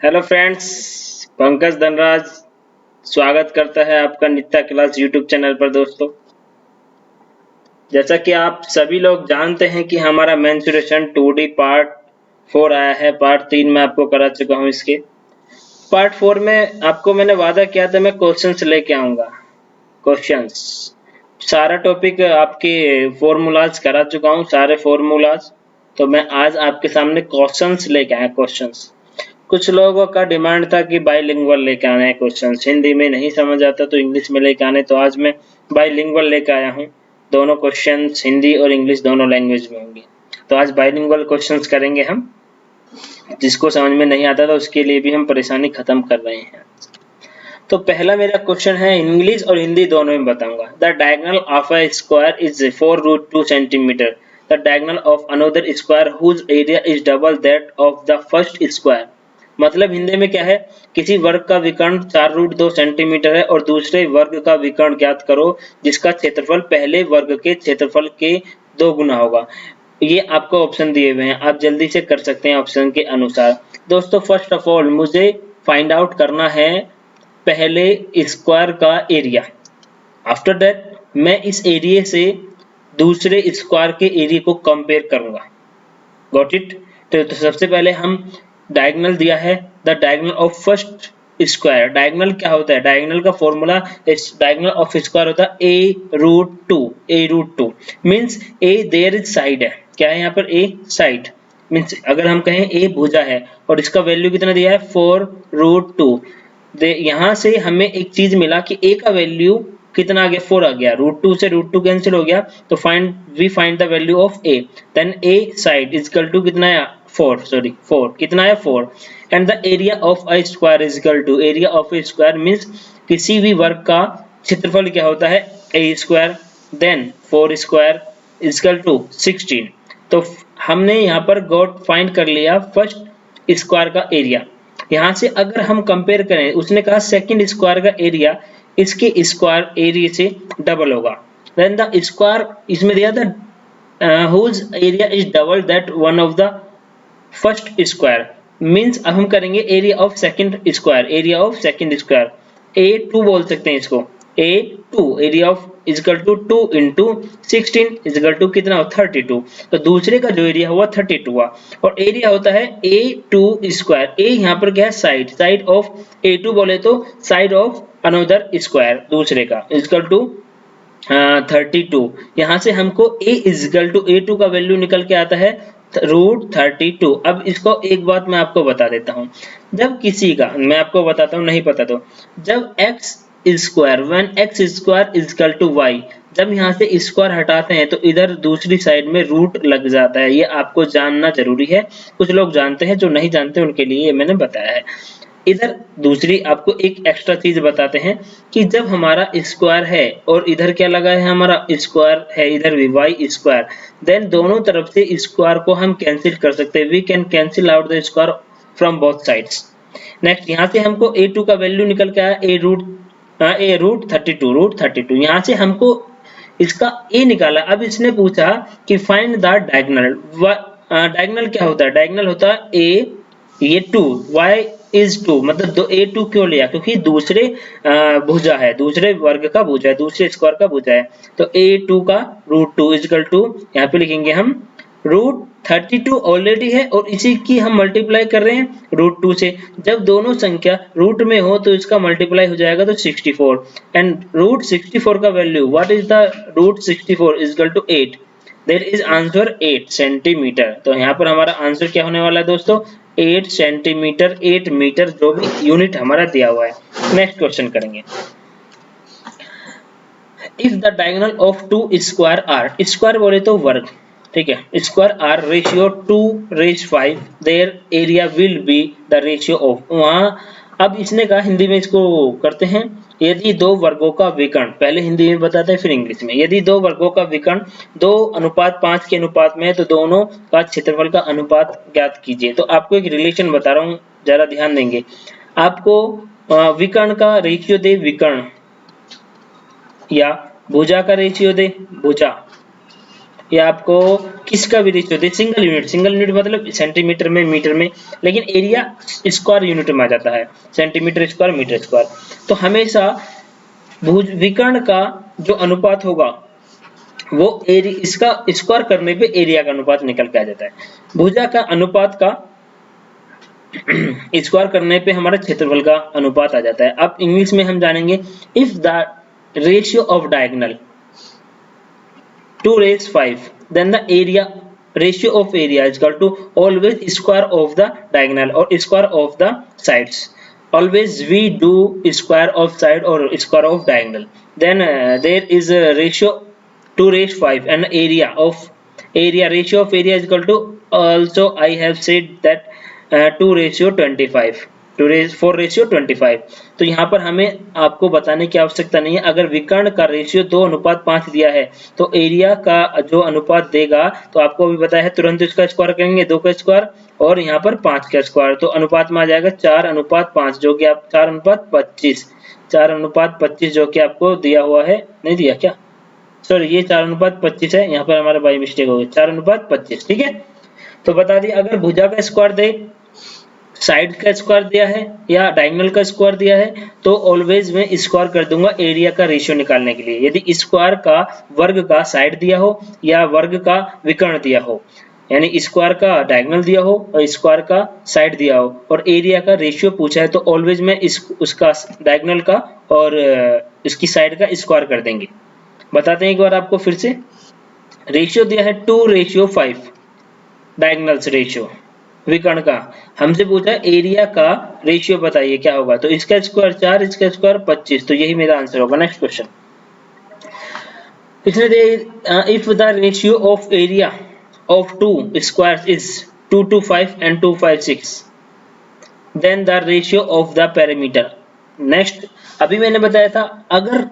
Hello friends, Pankaj Dhanraj स्वागत करता है आपका नित्य क्लास यूट्यूब चैनल पर। दोस्तों, जैसा कि आप सभी लोग जानते हैं कि हमारा मेंसुरेशन 2D पार्ट 4 आया है। पार्ट 3 में आपको करा चुका हूं। इसके पार्ट 4 में आपको मैंने वादा किया था मैं क्वेश्चंस लेके आऊंगा। क्वेश्चंस सारा टॉपिक आपके फॉर्मूलाज करा चुका हूं, सारे फॉर्मूलाज। तो मैं आज आपके सामने क्वेश्चंस लेके आया। क्वेश्चंस कुछ लोगों का डिमांड था कि बाइलिंगुअल लेके आना है क्वेश्चन, हिंदी में नहीं समझ आता तो इंग्लिश में लेके आने। तो आज मैं बाइलिंगुअल लेके आया हूँ। दोनों क्वेश्चन हिंदी और इंग्लिश दोनों लैंग्वेज में होंगे। तो आज बाइलिंगुअल क्वेश्चंस करेंगे हम। जिसको समझ में नहीं आता था उसके लिए भी हम परेशानी खत्म कर रहे हैं। तो पहला मेरा क्वेश्चन है, इंग्लिश और हिंदी दोनों में बताऊंगा। The diagonal of a square is 4√2 centimetre. The diagonal of another square whose area is double that of the first square. मतलब हिंदी में क्या है, किसी वर्ग का विकर्ण 4√2 सेंटीमीटर है और दूसरे वर्ग का विकर्ण ज्ञात करो जिसका क्षेत्रफल पहले वर्ग के क्षेत्रफल के 2 गुना होगा। ये आपको ऑप्शन दिए हुए हैं, आप जल्दी से कर सकते हैं ऑप्शन के अनुसार। दोस्तों, फर्स्ट ऑफ ऑल मुझे फाइंड आउट करना है पहले स्क्वायर का एरिया। आफ्टर दैट मैं इस एरिया से दूसरे स्क्वायर के एरिया को कंपेयर करूंगा। Got it. तो सबसे पहले हम डायगोनल दिया है, the diagonal of first square. Diagonal क्या होता है? डायगोनल का फॉर्मूला, डायगोनल ऑफ स्क्वायर होता है a√2। a√2 means a there is side है। क्या है यहाँ पर? a साइड मीन्स अगर हम कहें a भुजा है और इसका वैल्यू कितना दिया है? 4√2। यहाँ से हमें एक चीज मिला कि a का वैल्यू कितना आ गया? 4 आ गया। √2 से √2 कैंसिल हो गया तो find the value of a। Then a side is equal to कितना है? 4 कितना है? 4। And the area of a square is equal to, area of a square means किसी भी वर्ग का क्षेत्रफल क्या होता है? a square. Then 4 square is equal to 16। तो हमने यहाँ पर गॉट फाइंड कर लिया फर्स्ट स्क्वायर का एरिया। यहाँ से अगर हम कंपेयर करें, उसने कहा सेकंड स्क्वायर का एरिया इसके स्क्वायर एरिया से डबल होगा। देन द स्क्वायर इसमें दिया था whose area is double that one of the first square means अब हम करेंगे area of second square. Area of second square a2 बोल सकते हैं इसको। a2 area of is equal to 2 into 16 is equal to कितना? 32। तो दूसरे का जो एरिया हुआ 32 हुआ और एरिया होता है a2 स्क्वायर। a यहाँ पर क्या है? साइड। साइड ऑफ a2 बोले तो साइड ऑफ अनदर स्क्वायर दूसरे का इजकल टू 32। यहाँ से हमको a इजकल टू a2 का वैल्यू निकल के आता है √32। अब इसको एक बात मैं आपको बता देता हूँ, जब किसी का, मैं आपको बताता हूँ नहीं पता तो, जब x square when x square is equal to y, जब यहाँ से स्क्वायर हटाते हैं तो इधर दूसरी साइड में रूट लग जाता है। ये आपको जानना जरूरी है। कुछ लोग जानते हैं, जो नहीं जानते उनके लिए ये मैंने बताया है। इधर दूसरी आपको एक एक्स्ट्रा चीज बताते हैं कि जब हमारा स्क्वायर है और इधर क्या लगा है? हमारा स्क्वायर है, इधर भी y स्क्वायर, देन दोनों तरफ से स्क्वायर को हम कैंसिल कर सकते हैं। We can cancel out the square from both sides. Next यहाँ से हमको a2 का वैल्यू निकल के आया √32। यहाँ से हमको इसका a निकाला। अब इसने पूछा कि फाइंड द डायगोनल। डायगोनल क्या होता है? डायगोनल होता है a, ये 2, y इज 2। मतलब a2 क्यों लिया? क्योंकि दूसरे भुजा है, दूसरे वर्ग का भुजा है, दूसरे स्क्वायर का भुजा है। तो a2 का √2 इजकल टू, यहाँ पे लिखेंगे हम √32 ऑलरेडी है और इसी की हम मल्टीप्लाई कर रहे हैं √2 से। जब दोनों संख्या रूट में हो तो इसका मल्टीप्लाई हो जाएगा तो 64। एंड √64 का value, what is the √64 is equal to 8। There is answer 8 centimetre. तो यहाँ पर हमारा आंसर क्या होने वाला है दोस्तों? 8 सेंटीमीटर, 8 मीटर, जो भी यूनिट हमारा दिया हुआ है। नेक्स्ट क्वेश्चन करेंगे। If the diagonal of 2 square are, square बोले तो वर्ग, ठीक है, square are ratio 2/5, their area will be the ratio of, वहां अब इसने कहा हिंदी में इसको करते हैं। यदि दो वर्गों का विकर्ण, पहले हिंदी में बताते हैं फिर इंग्लिश में। यदि दो वर्गों का विकर्ण 2:5 के अनुपात में है तो दोनों का क्षेत्रफल का अनुपात ज्ञात कीजिए। तो आपको एक रिलेशन बता रहा हूँ, जरा ध्यान देंगे। आपको विकर्ण का रेशियो दे विकर्ण, या भुजा का रेशियो दे भुजा, या आपको किसका भी रेशियो दे, सिंगल यूनिट मतलब सेंटीमीटर में, मीटर में, लेकिन एरिया स्क्वायर यूनिट में आ जाता है, सेंटीमीटर स्क्वायर, मीटर स्क्वायर। तो हमेशा भुज विकर्ण का जो अनुपात होगा वो एरिया, इसका स्क्वायर करने पे एरिया का अनुपात निकल के आ जाता है। भुजा का अनुपात का स्क्वायर करने पे हमारा क्षेत्रफल का अनुपात आ जाता है। अब इंग्लिश में हम जानेंगे, if the ratio of diagonal 2 raised 5, then the area ratio of area is equal to always square of the diagonal or square of the sides. Always we do square of side or square of diagonal. Then there is a ratio 2 raised 5 and area ratio of area is equal to, also I have said that 2 ratio 25, 4 ratio 25। तो यहाँ पर हमें आपको बताने की आवश्यकता नहीं है, अगर विकर्ण का रेशियो 2:5 दिया है तो एरिया का जो अनुपात देगा, तो आपको अभी बताया है, तुरंत इसका स्क्वायर करेंगे, 2 का स्क्वायर और यहाँ पर 5 का स्क्वायर, तो अनुपात में आ जाएगा 4:5, जो कि आप 4:25, 4:25 जो कि आपको दिया हुआ है, नहीं दिया क्या, सॉरी ये 4:25 है, यहाँ पर हमारा बाई मिस्टेक हो गई, 4:25, ठीक है। तो बता दिए, अगर भुजा का स्क्वायर दे, साइड का स्क्वायर दिया है या डायगोनल का स्क्वायर दिया है, तो ऑलवेज मैं स्क्वायर कर दूंगा एरिया का रेशियो निकालने के लिए। यदि स्क्वायर का वर्ग का साइड दिया हो या वर्ग का विकर्ण दिया हो, यानी स्क्वायर का डायगोनल दिया हो और स्क्वायर का साइड दिया हो और एरिया का रेशियो पूछा है, तो ऑलवेज मैं उसका डायगोनल का और इसकी साइड का स्क्वायर कर देंगे। बताते हैं एक बार आपको फिर से, रेशियो दिया है 2:5, डायगोनल्स रेशियो विकर्ण का, हमसे पूछा एरिया का रेशियो बताइए क्या होगा, तो इसका स्क्वायर 4, इसका स्क्वायर 25, तो यही मेरा आंसर होगा। नेक्स्ट क्वेश्चन, इसने दे if the ratio of area of 2 squares is 225 and 256, then the ratio of the perimeter. Next, अभी मैंने बताया था, अगर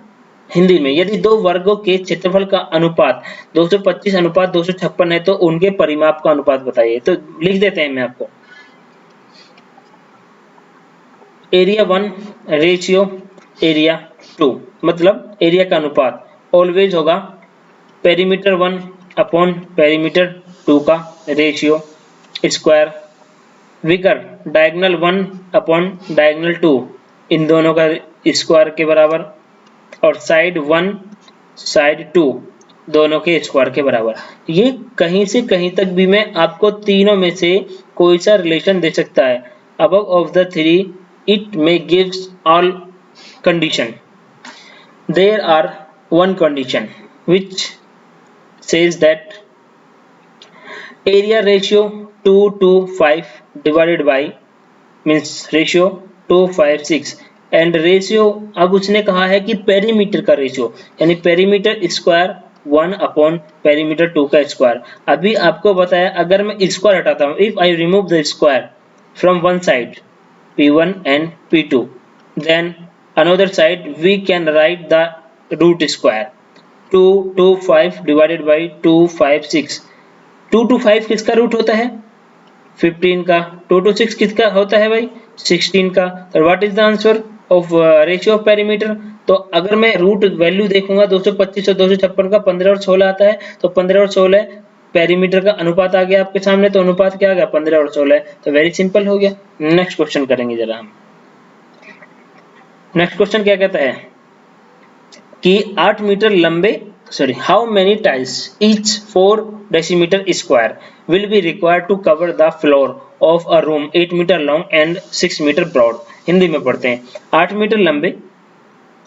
हिंदी में यदि दो वर्गों के क्षेत्रफल का अनुपात 225:256 है, तो उनके परिमाप का अनुपात बताइए। तो लिख देते हैं मैं आपको, एरिया 1 रेशियो एरिया 2, मतलब एरिया का अनुपात ऑलवेज होगा पेरीमीटर 1 अपॉन पेरीमीटर 2 का रेशियो स्क्वायर, विकर्ण डायगोनल 1 अपॉन डायगोनल 2, इन दोनों का स्क्वायर के बराबर, और साइड 1 साइड 2 दोनों के स्क्वायर के बराबर। ये कहीं से कहीं तक भी मैं आपको तीनों में से कोई सा रिलेशन दे सकता है। Above of the three it may gives all condition, there are one condition which says that area ratio 2 to 5 divided by means ratio 256 and ratio, अब उसने कहा है कि पेरीमीटर का रेशियो, यानी पेरीमीटर स्क्वायर 1 अपॉन पेरीमीटर 2 का square. अभी आपको बताया, अगर मैं स्क्वायर हटाता हूँ, if I remove the square from one side P1 and P2, then another side we can write the root square 225 divided by 256। 2 to 5 किसका रूट होता है 15 का, 2 to 6 किसका होता है भाई 16 का। तो what is the answer of ratio of perimeter. तो अगर मैं रूट वैल्यू देखूंगा 225 और 256 का, 15 और 16 आता है, तो 15 और 16 पेरीमीटर का अनुपात आ गया आपके सामने, तो अनुपात क्या आ गया 15 और 16, तो वेरी सिंपल हो गया। नेक्स्ट क्वेश्चन करेंगे जरा हम। नेक्स्ट क्वेश्चन क्या कहता है कि 8 मीटर लंबे, sorry, how many tiles each 4 decimetre square will be required to cover the floor of a room 8 metre long and 6 metre broad. Hindi में पढ़ते हैं, 8 मीटर लंबे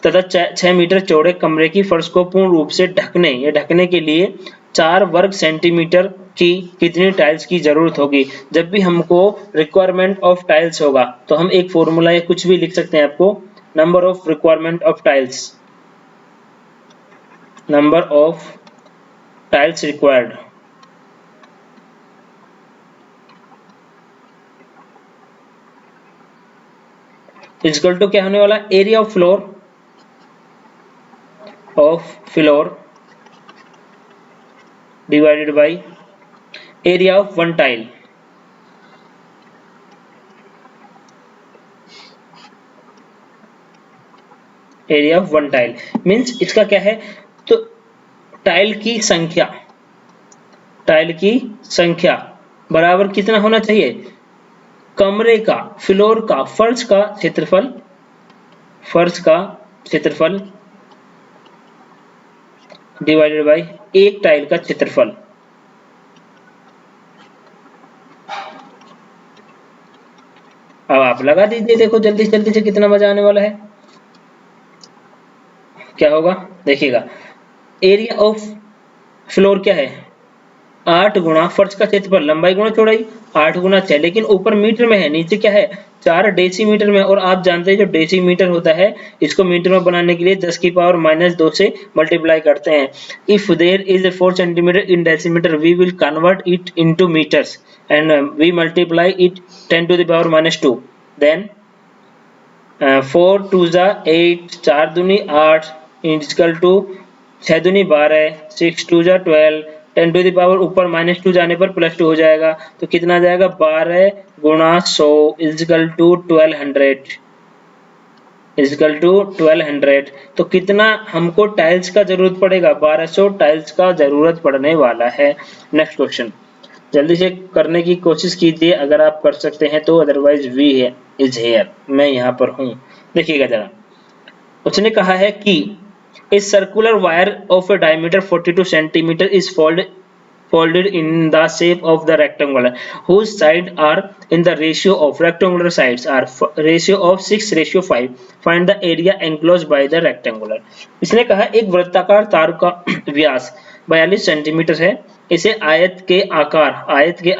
तथा 6 मीटर चौड़े कमरे की फर्श को पूर्ण रूप से ढकने के लिए 4 वर्ग सेंटीमीटर की कितनी टाइल्स की जरूरत होगी। जब भी हमको रिक्वायरमेंट ऑफ टाइल्स होगा, तो हम एक फॉर्मूला या कुछ भी लिख सकते हैं आपको, number of requirement of tiles, number of tiles required equal to क्या होने वाला, area of floor divided by area of one tile. Area of one tile means इसका क्या है, तो टाइल की संख्या टाइल की संख्या बराबर कितना होना चाहिए, कमरे का, फ्लोर का, फर्श का क्षेत्रफल डिवाइडेड बाय एक टाइल का क्षेत्रफल। अब आप लगा दीजिए, देखो जल्दी जल्दी से कितना मजा आने वाला है। क्या होगा देखिएगा, एरिया ऑफ फ्लोर क्या है, 8 गुणा फर्श का क्षेत्रफल, लंबाई गुणा चौड़ाई, 8 गुणा 6, लेकिन ऊपर मीटर में है, नीचे क्या है 4 डेसीमीटर में। और आप जानते हैं जो डेसीमीटर होता है इसको मीटर में बनाने के लिए 10 की पावर -2 से मल्टीप्लाई करते हैं। If there is a 4 centimetre in decimetre we will convert it into metres and we multiply it 10 to the power -2, देन 4 2 जा 8, 4 दूनी 8 इक्वल टू 6 दूनी 12, 6 2 जा 12, 10 टू द पावर ऊपर -2 जाने पर +2 हो जाएगा, तो कितना आ जाएगा 12 गुणा 100 इक्वल टू 1200 तो कितना हमको टाइल्स का जरूरत पड़ेगा, 1200 टाइल्स का जरूरत पड़ने वाला है। नेक्स्ट क्वेश्चन जल्दी से करने की कोशिश कीजिए, अगर आप कर सकते हैं तो, अदरवाइज वी इज हेयर, मैं यहाँ पर हूँ। देखिएगा जरा, उसने कहा है कि a circular wire of a diameter 42 centimeter is folded in the shape of the rectangular whose sides are in the ratio of rectangular sides are ratio of 6:5, find the area enclosed by the rectangular। इसने कहा एक वृत्ताकार तार का व्यास 42 centimetre है, इसे आयत के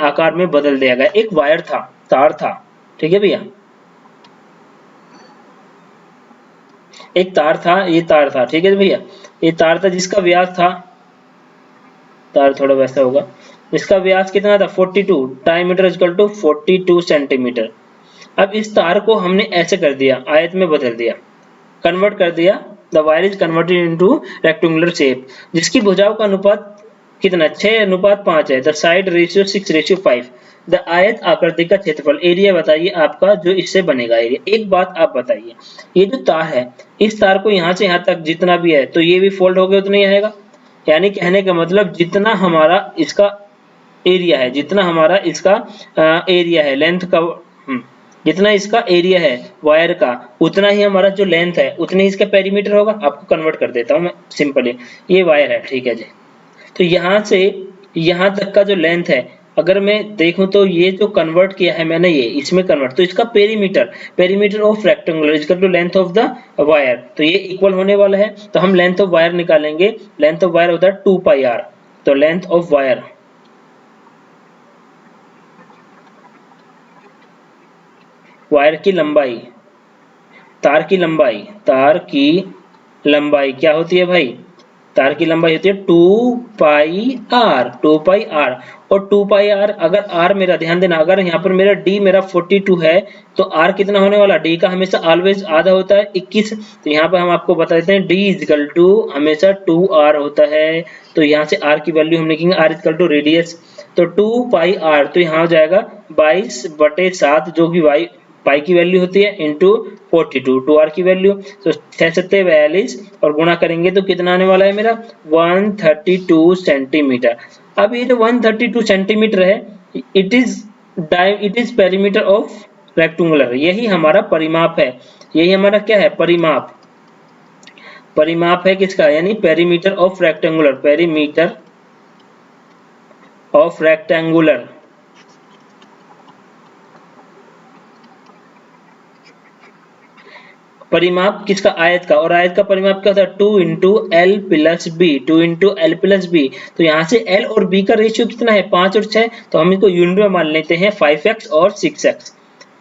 आकार में बदल दिया गया। एक वायर था, तार था, ठीक है भैया, एक तार था, ये तार था, ठीक है भैया, ये तार था जिसका व्यास था, तार थोड़ा वैसा होगा, इसका व्यास कितना था 42, डायमीटर इक्वल टू 42 सेंटीमीटर। अब इस तार को हमने ऐसे कर दिया, आयत में बदल दिया, कन्वर्ट कर दिया, the wire is converted into rectangular shape, जिसकी भुजाओं का अनुपात कितना 6:5 है, द साइड रेशियो 6:5, द आयत आकृति का क्षेत्रफल, एरिया बताइए आपका जो इससे बनेगा एरिया। एक बात आप बताइए, ये जो तार है, इस तार को यहाँ से यहाँ तक जितना भी है तो ये भी फोल्ड हो गया उतना ही आएगा, यानी कहने का मतलब जितना हमारा इसका एरिया है, जितना हमारा इसका एरिया है लेंथ का, जितना इसका एरिया है वायर का, उतना ही हमारा जो लेंथ है उतने ही इसका पेरीमीटर होगा। आपको कन्वर्ट कर देता हूँ मैं सिंपली, ये वायर है, ठीक है जी, तो यहाँ से यहाँ तक का जो लेंथ है, अगर मैं देखूं तो ये जो कन्वर्ट किया है मैंने ये इसमें कन्वर्ट, तो इसका perimeter of rectangular equal to length of the wire, तो ये इक्वल होने वाला है। तो हम लेंथ ऑफ वायर निकालेंगे, लेंथ ऑफ वायर होता है 2πr, तो लेंथ ऑफ वायर की लंबाई, तार की लंबाई क्या होती है भाई, तार की लंबाई होती है 2πr, और 2πr अगर r मेरा ध्यान देना, अगर यहाँ पर मेरा d मेरा 42 है तो r कितना होने वाला, d का हमेशा ऑलवेज आधा होता है 21, तो यहाँ पर हम आपको बता देते हैं d इक्वल टू हमेशा 2r होता है, तो यहाँ से r की वैल्यू हम लिखेंगे r इक्वल टू रेडियस, तो 2πr, तो यहाँ हो जाएगा 22/7 जो कि पाई की वैल्यू होती है इंटू 42, 2r की वैल्यू, तो 6×7=42 और गुणा करेंगे तो कितना आने वाला है मेरा 132 सेंटीमीटर। अब ये जो 132 सेंटीमीटर है, it is perimeter of rectangular, यही हमारा परिमाप है, यही हमारा क्या है परिमाप है किसका, यानी पेरीमीटर ऑफ रेक्टेंगुलर, परिमाप किसका, आयत का, और आयत का परिमाप क्या होता है 2 × L + B, तो यहाँ से L और B का रेशियो कितना है 5 और 6, तो हम इसको यूनिट में मान लेते हैं 5x और 6x,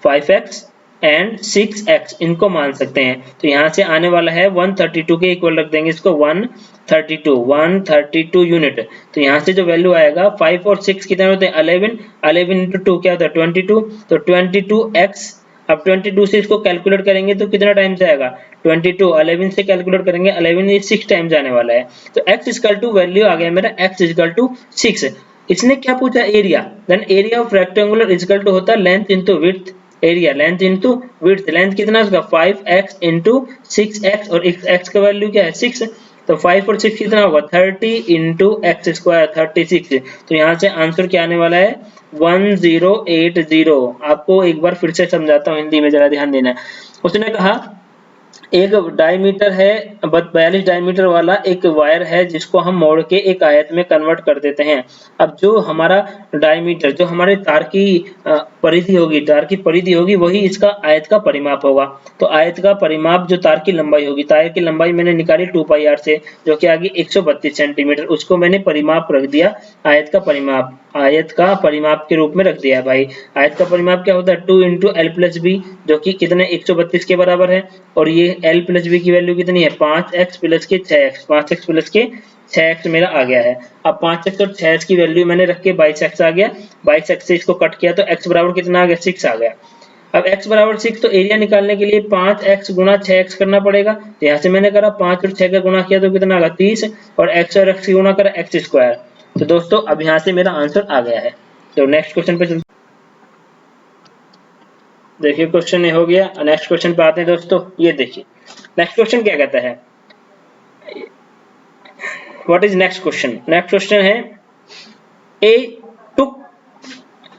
5x एंड 6x इनको मान सकते हैं, तो यहाँ से आने वाला है 132 के इक्वल रख देंगे इसको 132 यूनिट, तो यहाँ से जो वैल्यू आएगा 5 और 6 कितने होते हैं 11 × 2 क्या होता है 22, तो 22x, अब 22 से इसको कैलकुलेट करेंगे तो कितना टाइम जाएगा 22, 11 से कैलकुलेट करेंगे 11 ये 6 टाइम जाने वाला है, तो x इक्वल टू वैल्यू आ गया मेरा x इक्वल टू 6। इसने क्या पूछा area, then area of rectangular equal to होता है length into width, area length into width, length कितना है उसका 5x × 6x और x का वैल्यू क्या है 6, तो 5 और 6 कितना होगा 30 इंटू एक्स स्क्वायर 36। तो यहाँ से आंसर क्या आने वाला है 1080। आपको एक बार फिर से समझाता हूँ हिंदी में, जरा ध्यान देना। उसने कहा एक डायमीटर है 42 डायमीटर वाला एक वायर है जिसको हम मोड़ के एक आयत में कन्वर्ट कर देते हैं। अब जो हमारा डायमीटर, जो हमारे तार की परिधि होगी, तार की परिधि होगी, वही इसका आयत का परिमाप होगा। तो आयत का परिमाप जो तार की लंबाई होगी, तार की लंबाई मैंने निकाली 2πr से, जो कि आ गई 132 सेंटीमीटर, उसको मैंने परिमाप रख दिया, आयत का परिमाप, आयत का परिमाप के रूप में रख दिया भाई। आयत का परिमाप क्या होता है 2 इंटू एल प्लस बी, जो कि कितने 132 के बराबर है, और ये l प्लस बी की वैल्यू कितनी है 5x प्लस के 6x, 5x प्लस के 6x मेरा आ गया है। अब 5x और 6x की वैल्यू मैंने रख के 22x आ गया, 22x से इसको कट किया तो x बराबर कितना आ गया 6 आ गया। अब x बराबर 6, तो एरिया निकालने के लिए 5x गुणा 6x करना पड़ेगा। तो यहाँ से मैंने करा 5 और 6 का गुणा किया तो कितना आ गया 30, और x और x की गुणा करा x स्क्वायर। तो दोस्तों अब यहाँ से मेरा आंसर आ गया है। तो नेक्स्ट क्वेश्चन पे चलते, देखिए क्वेश्चन ये हो गया। नेक्स्ट क्वेश्चन पे आते हैं दोस्तों। ये देखिए नेक्स्ट क्वेश्चन क्या कहता है, what is next question. Next question है ए took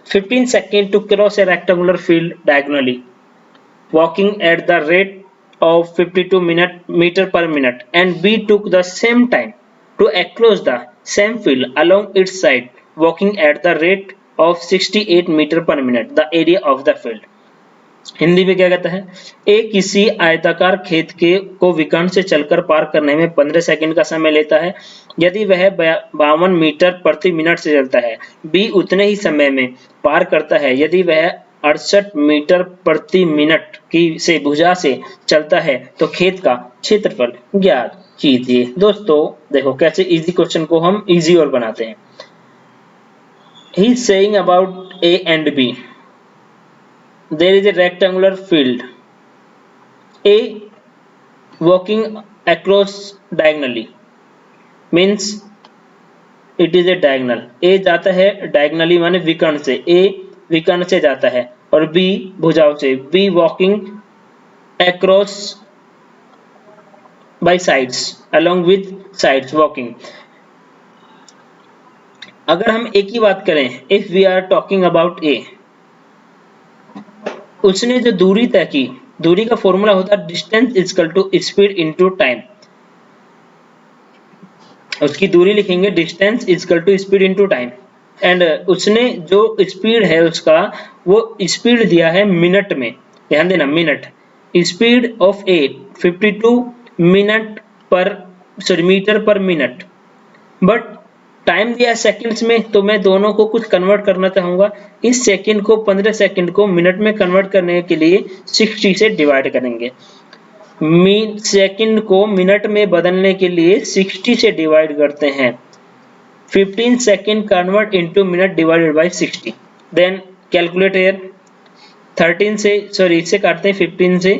15 seconds to cross a rectangular field diagonally, walking at the rate of 52 meter per minute, and B took the same time to cross the same field along its side, walking at the rate of 68 meter per minute. The area of the field. Hindi में क्या कहता है, ए किसी आयताकार खेत के को विकर्ण से चलकर पार करने में 15 सेकंड का समय लेता है यदि वह 52 मीटर प्रति मिनट से चलता है। बी उतने ही समय में पार करता है यदि वह 68 मीटर प्रति मिनट की से भुजा से चलता है। तो खेत का क्षेत्रफल ज्ञात कीजिए। दोस्तों देखो कैसे इजी क्वेश्चन को हम इजी और बनाते हैं। He is saying about A and B, there is a rectangular field, A walking across diagonally means it is a diagonal. A जाता है diagonally माने विकर्ण से, A विकर्ण से जाता है, और B भुजाओं से, B walking across by sides, along with sides walking. अगर हम A की बात करें, if we are talking about A, उसने जो दूरी तय की, दूरी का फॉर्मूला होता है distance equal to speed into time. उसकी दूरी लिखेंगे distance equal to speed into time, and उसने जो स्पीड है उसका, वो स्पीड दिया है मिनट में, ध्यान देना मिनट, स्पीड ऑफ 52 मिनट पर मीटर पर मिनट, बट टाइम दिया सेकंड्स में। तो मैं दोनों को कुछ कन्वर्ट करना चाहूंगा। इस सेकंड को 15 सेकंड को मिनट में कन्वर्ट करने के लिए 60 से डिवाइड करेंगे। सेकंड को मिनट में बदलने के लिए 60 से डिवाइड करते हैं। 15 second convert into minute divided by 60। Then calculate here, 13 से सॉरी इससे काटते हैं 15 से,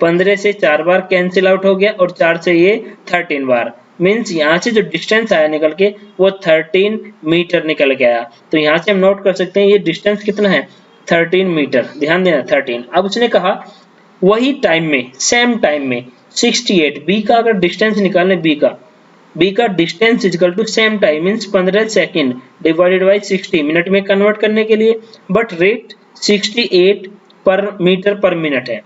15 से 4 बार कैंसिल आउट हो गया, और 4 से ये 13 बार, मीन्स यहाँ से जो डिस्टेंस आया निकल के वो 13 मीटर निकल के आया। तो यहाँ से हम नोट कर सकते हैं ये डिस्टेंस कितना है 13 मीटर, ध्यान देना 13। अब उसने कहा वही टाइम में, सेम टाइम में 68, बी का अगर डिस्टेंस निकालने, बी का distance equal to same time means 15 second divided by 60 minute में कन्वर्ट करने के लिए, बट रेट 68 पर मीटर पर मिनट है।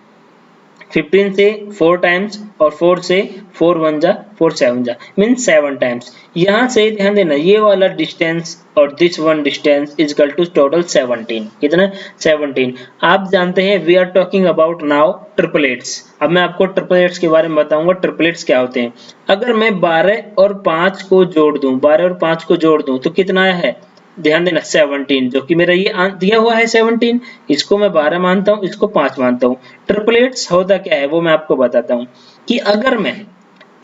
15 से 4 टाइम्स और 4 से 4 1 जा 4 7 जा मीन्स 7 टाइम्स। यहाँ से ध्यान देना ये वाला डिस्टेंस और this one distance is equal to total 17। कितना 17। आप जानते हैं we are talking about now triplets. अब मैं आपको ट्रिपलेट्स के बारे में बताऊंगा ट्रिपलेट्स क्या होते हैं। अगर मैं 12 और 5 को जोड़ दूं, 12 और 5 को जोड़ दूं तो कितना है, ध्यान देना 17, जो कि मेरा ये दिया हुआ है 17, इसको मैं 12 मानता हूँ, इसको 5 मानता हूँ। ट्रिपलेट्स होता क्या है वो मैं आपको बताता हूँ कि अगर मैं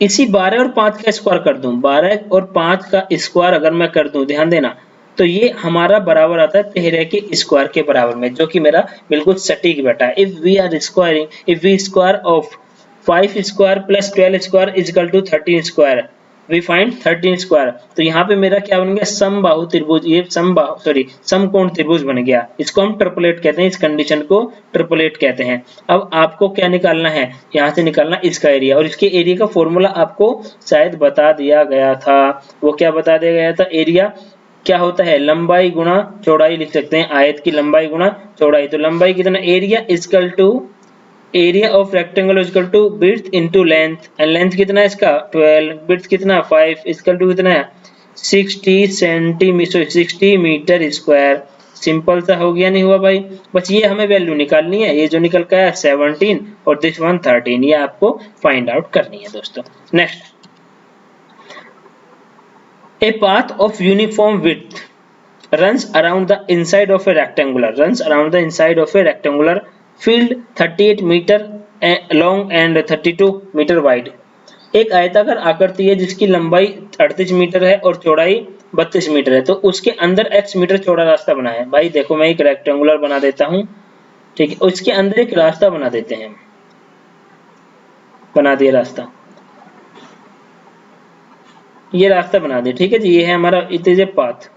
इसी 12 और 5 का स्क्वायर कर दूं, 12 और 5 का स्क्वायर अगर मैं कर दूं, ध्यान देना, तो ये हमारा बराबर आता है 13 के स्क्वायर के बराबर में, जो कि मेरा बिल्कुल सटीक बैठा है। If we are squaring, if we square of 5 square plus 12 square is equal to 13 square, we find 13 square. तो यहाँ पे मेरा क्या बन गया, समबाहु त्रिभुज, ये समकोण त्रिभुज बन गया। इसको हम ट्रिपलेट कहते हैं, इस कंडीशन को ट्रिपलेट कहते हैं। अब आपको क्या निकालना है, यहाँ से निकालना इसका एरिया, और इसके एरिया का फॉर्मूला आपको शायद बता दिया गया था। वो क्या बता दिया गया था, एरिया क्या होता है, लंबाई गुणा चौड़ाई लिख सकते हैं, आयत की लंबाई गुणा चौड़ाई। तो लंबाई कितना, area equal to area of rectangle equal to width into length, and length कितना है इसका 12, विड्थ कितना 5, इक्वल टू कितना है 60 मीटर स्क्वायर। सिंपल सा हो गया, नहीं हुआ भाई। बस ये हमें वैल्यू निकालनी है, ये जो निकल का है 17 और दिस वन 13, ये आपको फाइंड आउट करनी है दोस्तों। Next, a path of uniform width runs around the inside of a rectangular field 38 meter long and 32 meter wide। एक आयताकार आकृति है जिसकी लंबाई 38 मीटर है और चौड़ाई 32 मीटर है, तो उसके अंदर x मीटर चौड़ा रास्ता बना है। भाई देखो, मैं एक रेक्टेंगुलर बना देता हूं, ठीक है, उसके अंदर एक रास्ता बना देते हैं, बना दिया रास्ता, ये रास्ता बना दिया, ठीक है जी, ये है हमारा इट इज ए पाथ।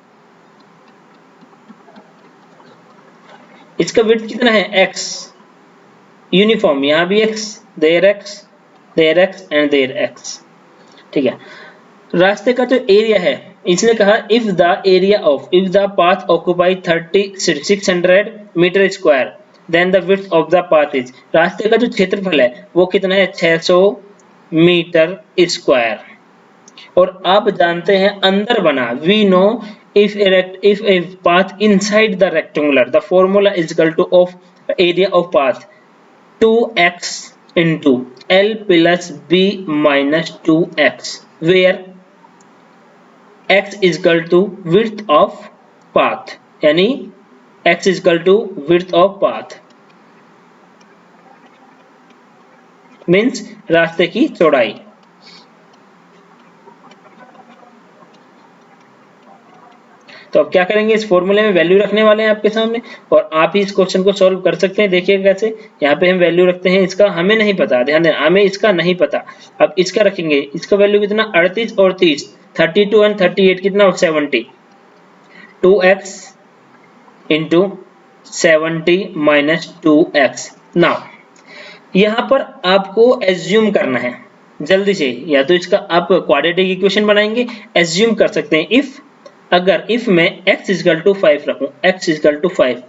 इसका विड्थ कितना है x, यूनिफॉर्म, यहाँ भी x, there x, there x and there x, ठीक है। रास्ते का जो एरिया है, इसने कहा if the path occupy 600 metre square then the width of the path is, रास्ते का जो क्षेत्रफल है वो कितना है 600 मीटर स्क्वायर। और आप जानते हैं अंदर बना, we know if a path inside the rectangular, the formula is equal to of area of path 2x into L plus B minus 2x, where x is equal to width of path, यानी x is equal to width of path means रास्ते की चौड़ाई। तो अब क्या करेंगे, इस फॉर्मूले में वैल्यू रखने वाले हैं आपके सामने, और आप ही इस क्वेश्चन को सॉल्व कर सकते हैं। देखिए कैसे, यहाँ पे हम वैल्यू रखते हैं, इसका हमें नहीं पता, ध्यान देना, हमें इसका नहीं पता। अब इसका रखेंगे, इसका वैल्यू कितना 38 और 30, 32 एंड 38 कितना 70, 2x into 70 minus 2x। Now यहाँ पर आपको एज्यूम करना है जल्दी से, या तो इसका आप क्वाड्रेटिक इक्वेशन बनाएंगे, एज्यूम कर सकते हैं इफ, अगर इफ मैं x इक्वल टू 5 रखूं, x equal to 5,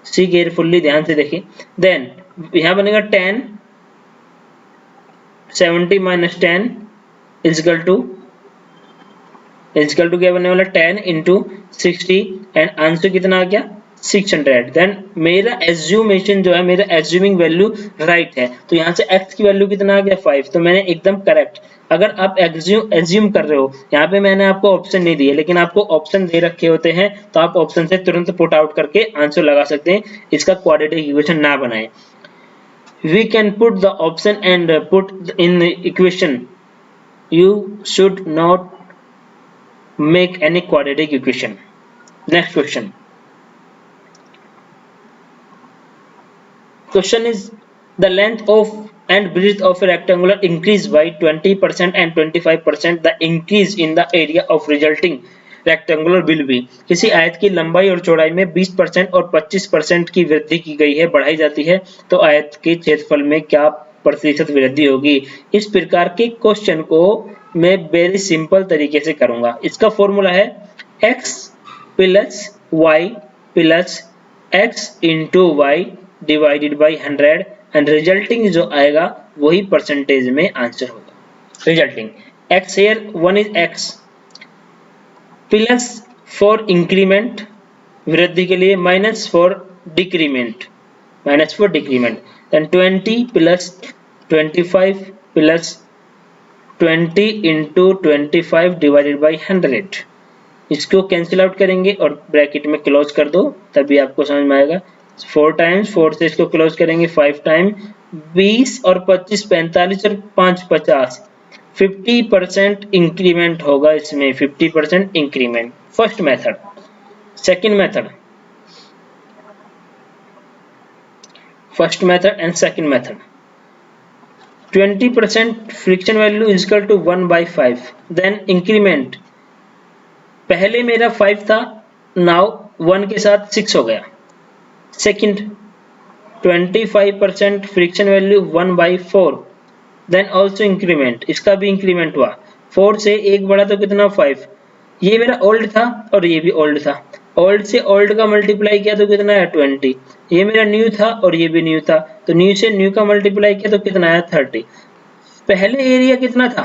see carefully, ध्यान से देखिए, देन यहां बनेगा 10, 70 माइनस 10 इक्वल टू क्या बनने वाला 10 इंटू 60, एंड आंसर कितना आ गया 600। देन मेरा एज्यूमेशन जो है, मेरा एज्यूमिंग वैल्यू राइट है, तो यहाँ से x की वैल्यू कितना आ गया 5, तो मैंने एकदम करेक्ट। अगर आप एज्यूम कर रहे हो, यहाँ पे मैंने आपको ऑप्शन नहीं दिए, लेकिन आपको ऑप्शन दे रखे होते हैं, तो आप ऑप्शन से तुरंत पुट आउट करके आंसर लगा सकते हैं, इसका क्वाड्रेटिक इक्वेशन ना बनाए। We can put the option and put in equation, you should not make any quadratic equation. Next question, question is the length of and breadth of a rectangular increase by 20% and 25%, the increase in the area of resulting rectangular will be। किसी आयत की लंबाई और चौड़ाई में 20% और 25% की वृद्धि की गई है, बढ़ाई जाती है, तो आयत के क्षेत्रफल में क्या प्रतिशत वृद्धि होगी। इस प्रकार के क्वेश्चन को मैं वेरी सिंपल तरीके से करूंगा। इसका फॉर्मूला है x plus y plus x into Y divided by 100, and resulting जो आएगा वही परसेंटेज में आंसर होगा। Resulting x here 1 is x plus for increment वृद्धि के लिए, minus for decrement, then 20 plus 25 plus 20 into 25 divided by 100। इसको कैंसिल आउट करेंगे और ब्रैकेट में क्लोज कर दो, तभी आपको समझ में आएगा। 4 टाइम्स 4 से इसको क्लोज करेंगे, 5 टाइम 20 और 25 45 और 5 50, 50% इंक्रीमेंट होगा इसमें, 50% increment. First method. Second method, first method and second method. 20% friction value is equal to 1/5। Then increment, पहले मेरा 5 था, नाउ 1 के साथ 6 हो गया। Second 25% friction value 1/4, then also increment, इसका भी इंक्रीमेंट हुआ, 4 से 1 बढ़ा तो कितना 5। ये मेरा ओल्ड था और ये भी ओल्ड था, ओल्ड से ओल्ड का मल्टीप्लाई किया तो कितना है 20। ये मेरा न्यू था और ये भी न्यू था, तो न्यू से न्यू का मल्टीप्लाई किया तो कितना आया 30। पहले एरिया कितना था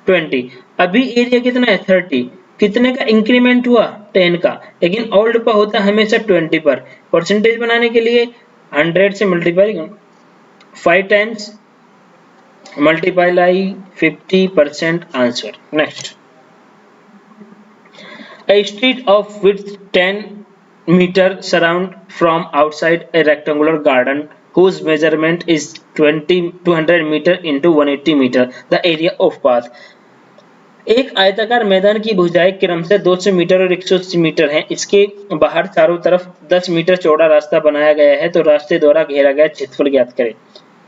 20, अभी एरिया कितना है 30। कितने का इंक्रीमेंट हुआ 10 का, लेकिन ओल्ड पर होता हमेशा 20 पर। परसेंटेज बनाने के लिए 100 से multiply 5 times multiply 50% answer. Next, a street of width 10 meter surround from outside a rectangular garden whose measurement is 200 meter into 180 meter. The area of path. एक आयताकार मैदान की भुजाएं क्रमशः 200 मीटर और 180 मीटर हैं। इसके बाहर चारों तरफ 10 मीटर चौड़ा रास्ता बनाया गया है, तो रास्ते द्वारा घेरा गया क्षेत्रफल ज्ञात करें।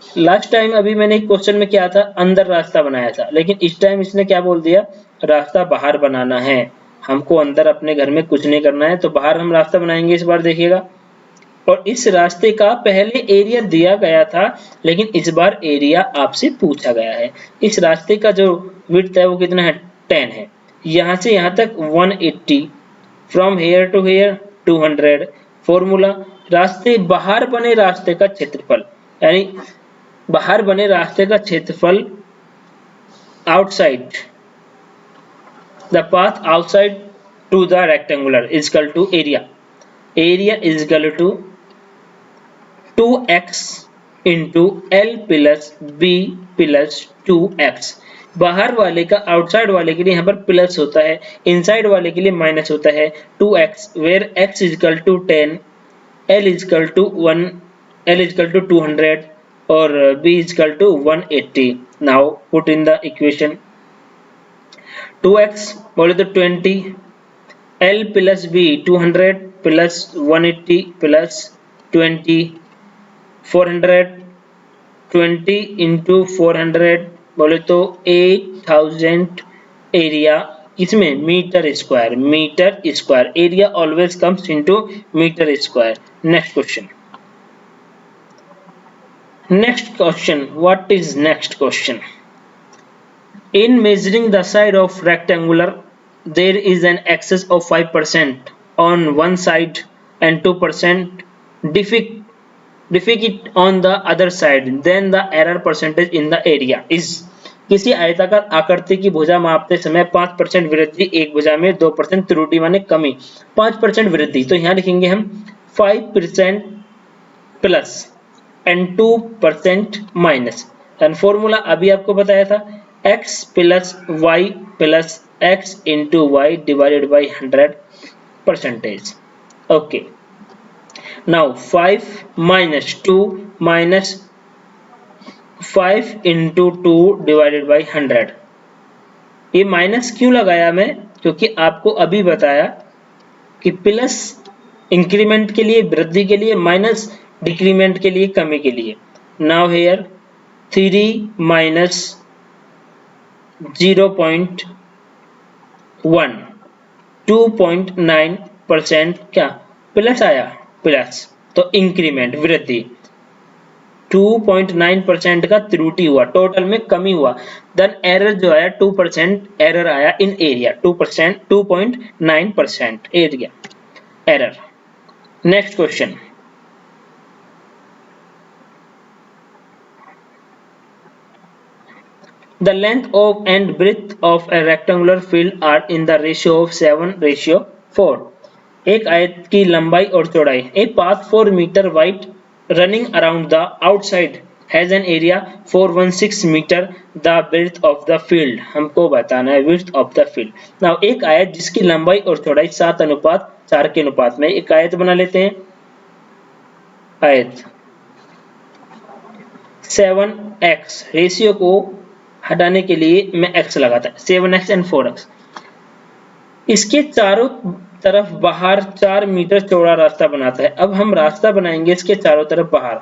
लास्ट टाइम अभी मैंने एक क्वेश्चन में क्या था, अंदर रास्ता बनाया था, लेकिन इस टाइम इसने क्या बोल दिया, रास्ता बाहर बनाना है। हमको अंदर अपने घर में कुछ नहीं करना है, तो बाहर हम रास्ता बनाएंगे इस बार, देखिएगा। और इस रास्ते का पहले एरिया दिया गया था, लेकिन इस बार एरिया आपसे पूछा गया है। इस रास्ते का जो विड्थ है वो कितना है 10 है, यहाँ से यहाँ तक 180, from here to here 200। Formula, रास्ते बाहर बने रास्ते का क्षेत्रफल, यानी बाहर बने रास्ते का क्षेत्रफल outside, the path outside to the rectangular is equal to area, area is equal to 2x into L plus B plus 2x। बाहर वाले का आउटसाइड वाले के लिए यहाँ पर प्लस होता है, इनसाइड वाले के लिए माइनस होता है। 2x where x is equal to 10, l is equal to 1, l is equal to 200 और b is equal to 180. Now put in the equation, 2x बोले तो 20, l plus b 200 plus 180 plus 20, 400, 20 into 400 बोले तो 8000 area, इसमें metre square, area always comes into metre square. Next question, what is next question? In measuring the side of rectangular, there is an excess of 5% on one side and 2% defect on the other side, then the error percentage in the area is। किसी आयताकार आकृति की भुजा मापते समय 5% वृद्धि एक भुजा में, 2% त्रुटि माने कमी। 5% वृद्धि, तो यहाँ लिखेंगे हम 5% plus and 2% minus. And formula अभी आपको बताया था, x plus Y plus X into Y divided by 100%। Okay, now 5 minus 2 minus 5 into 2 divided by 100। ये माइनस क्यों लगाया मैं, क्योंकि आपको अभी बताया कि प्लस इंक्रीमेंट के लिए वृद्धि के लिए, माइनस डिक्रीमेंट के लिए कमी के लिए। नाउ हेयर 3 माइनस 0.1 2.9% क्या प्लस आया, प्लस, तो इंक्रीमेंट वृद्धि, 2.9% का त्रुटि हुआ, टोटल में कमी हुआ। देन एरर जो आया 2% एरर आया in area, 2.9% area error. Next question, the length of and breadth of a rectangular field are in the ratio of 7:4। एक आयत की लंबाई और चौड़ाई, a path 4 meter wide running around the outside has an area 416 meter, the breadth of the field, हमको बताना है width of the field। now एक आयत जिसकी लंबाई और चौड़ाई 7:4 के अनुपात में, एक आयत बना लेते हैं, आयत 7x, रेशियो को हटाने के लिए मैं x लगाता है, 7x and 4x। इसके चारों तरफ बाहर 4 मीटर चौड़ा रास्ता बनाता है। अब हम रास्ता बनाएंगे इसके चारों तरफ बाहर,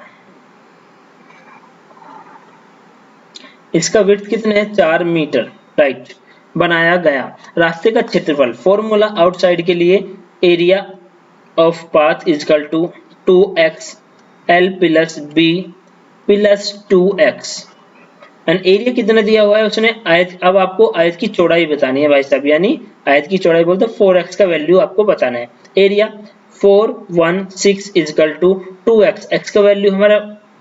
इसका विड्थ कितना है 4 मीटर, राइट। बनाया गया रास्ते का क्षेत्रफल, फॉर्मूला आउटसाइड के लिए area of path is equal to 2x l plus b plus 2x। And area कितना दिया हुआ है उसने आयत, अब आपको आयत की चौड़ाई बतानी है भाई साहब, यानी आयत की चौड़ाई बोलते 4x का वैल्यू आपको बताना है। Area 416 is equal to 2x, x का वैल्यू हमारा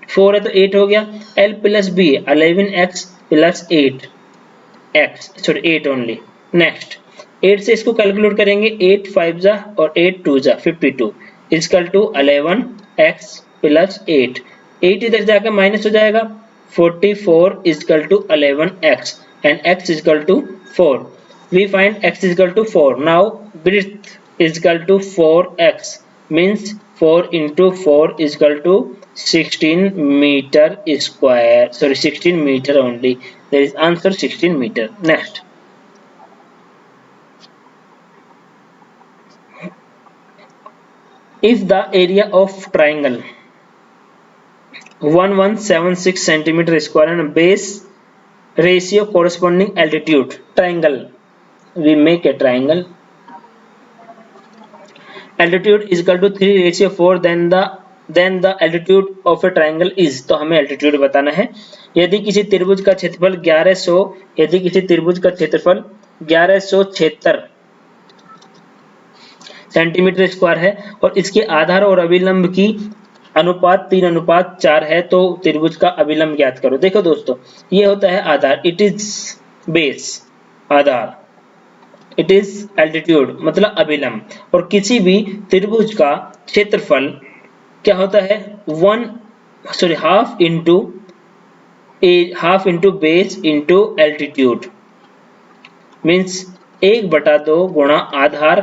4 है तो 8 हो गया, l plus b 11x plus 8x, sorry 8 only. Next 8 से इसको कैलकुलेट करेंगे, 8 5 जा और 8 2 जा 52 is equal to 11x plus 8, 8 इधर जाकर माइनस हो जाएगा, 44 is equal to 11x and x is equal to 4. We find x is equal to 4. Now width is equal to 4x means 4 into 4 is equal to 16 meter square. Sorry, 16 meter only. There is answer 16 meter. Next. If the area of triangle 1176 centimeter square and base ratio corresponding altitude triangle, we make a triangle, altitude is equal to 3:4, then the altitude of a triangle is, तो हमें altitude बताना है। यदि किसी त्रिभुज का क्षेत्रफल 1100, यदि किसी त्रिभुज का क्षेत्रफल 1176 सेंटीमीटर स्क्वायर है और इसके आधार और अभिलंब की अनुपात 3:4 है, तो त्रिभुज का अभिलंब ज्ञात करो। देखो दोस्तों, ये होता है आधार, इट इज बेस आधार, इट इज एल्टीट्यूड मतलब अभिलंब, और किसी भी त्रिभुज का क्षेत्रफल क्या होता है half into base into altitude, means 1/2 गुणा आधार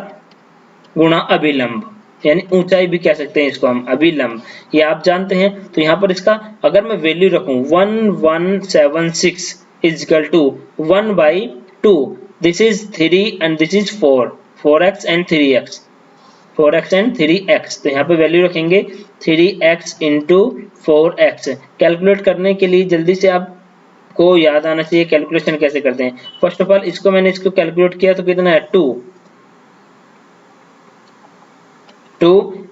गुणा अभिलंब, यानी ऊंचाई भी कह सकते हैं इसको हम, अभिलंब ये आप जानते हैं। तो यहाँ पर इसका अगर मैं वैल्यू रखूं 1176 is equal to 1/2, this is 3 and this is 4, 4x and 3x, 4x and 3x, तो यहाँ पे वैल्यू रखेंगे 3x इंटू 4x। कैलकुलेट करने के लिए जल्दी से आपको याद आना चाहिए कैलकुलेशन कैसे करते हैं। फर्स्ट ऑफ ऑल मैंने इसको कैलकुलेट किया तो कितना है 2